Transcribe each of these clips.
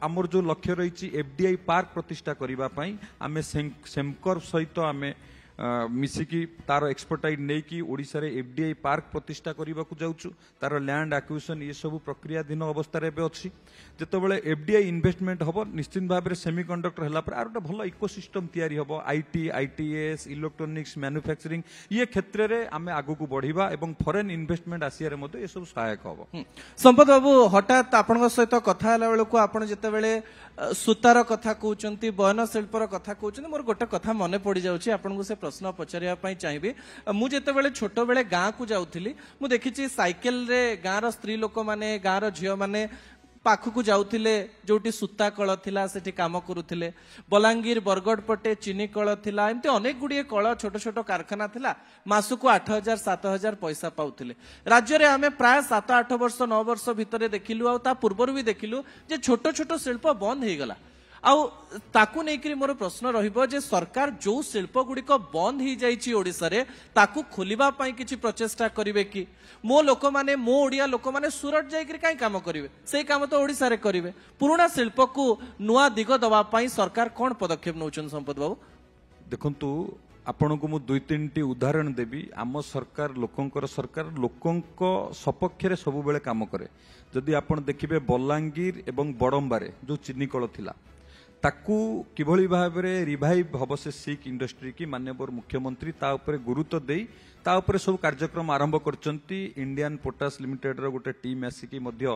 आमर जो लक्ष्य रही एफडीआई पार्क प्रतिष्ठा करने आम सेमकर सहित आम मिसिकी तार एक्सपर्टाइज नहीं ओडिशा रे एफडीआई पार्क प्रतिष्ठा करने को जाऊँ तार लैंड एक्विजिशन ये सब प्रक्रियाधीन अवस्था अच्छी जितेबाला एफडीआई इन्वेस्टमेंट हम निश्चित भाव में सेमिकंडक्टर है आर गोटे भल इकोसिस्टम तैयारी हम आईटी आईटीएस इलेक्ट्रोनिक्स मैन्युफैक्चरिंग ये क्षेत्र में आम आगु को बढ़िबा एवं फॉरेन इन्वेस्टमेंट आसियारे मध्य ये सब सहायक हम। संपत बाबू हठात आपण सहित कथा होला बेलको आपण जेतेबेले सूतार कथा कहउचंती बयन शिल्पर कथा कहउचंती मोर गोटे कथा मने पड़ी जाउची आपनको से प्रश्न पचारिया पई चाहिबे मु जेतेबेले छोटो बेले गाँ को जाउथिली मु देखिची साइकेल रे गाँ रो स्त्री लोक माने गाँ रो झियो माने पाखकु जाउथिले जोटी सूता कଳ थिला सेठी काम करूथिले बलांगीर बरगड़ पटे चीनी कଳ थिला एमते अनेक गुडिये कଳ छोट छोट कारखाना थिला मासुकु 8000 7000 पैसा पाउथिले राज्य रे आमे प्राय 7-8 वर्ष 9 वर्ष भितरे देखिलु आ ता पूर्वर भी देखिलु जे छोट छोट शिल्प बंद हे गला आउ ताकू नेकरी मोर प्रश्न रहिबो जे सरकार जो शिल्प गुड़िक बंद हो जाइछि ओडिसा रे ताकू खोलिबा पई किछि प्रचेष्टा करिवे कि मो लोक माने मो ओडिया लोक माने सुरत जाइकरी काई काम करिवे सेई काम तो ओडिसा रे करिवे पुराना शिल्प को नुआ दिग दवा पई सरकार कोन पदक्षेप नउछन संपत बाबू देखंतु आपण को मु 2-3 टी उदाहरण देबी आम सरकार लोकंक सपक्ष रे सब बेले काम करे जदि आपण देखिबे बलांगीर एवं बड़ंबारे जो चीनी कଳ थिला ताकू किभली भाव में रिवाइव हम से सिक इंडस्ट्री की माननीय मुख्यमंत्री ता उपरे गुरुत्व देई ता उपरे सब कार्यक्रम आरंभ करचंती इंडियन पोटास लिमिटेड रो गोटे टीम आसिकी मध्य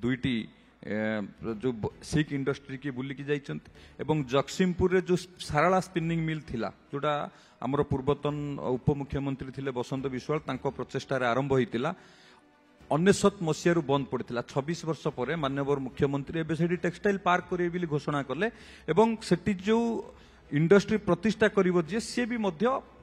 दुईटी जो सिक इंडस्ट्री की बुलिकी जाइचंती एवं जगतसिंहपुर रे जो साराला स्पिनिंग मिल थिला जोटा हमर पूर्वतन उप मुख्यमंत्री थिले बसंत विश्वाल तांको प्रचेष्टा आरंभ होइतिला 19 मसीह बंद पड़ता 26 वर्ष पर माननीय मुख्यमंत्री एवं टेक्सटाइल पार्क करेंगे घोषणा कले एवं सेठी जो इंडस्ट्री प्रतिष्ठा करिवो जे सी भी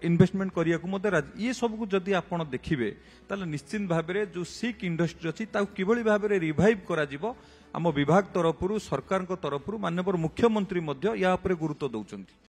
इन्वेस्टमेंट करिया ये सब को जदि आपण देखिबे ताले निश्चित भाव में जो सिक इंडस्ट्री अच्छी किभली भाव में रिवाइव करा जिवो आम विभाग तरफ सरकार तरफ माननीय मुख्यमंत्री या गुरुत्व दौरान।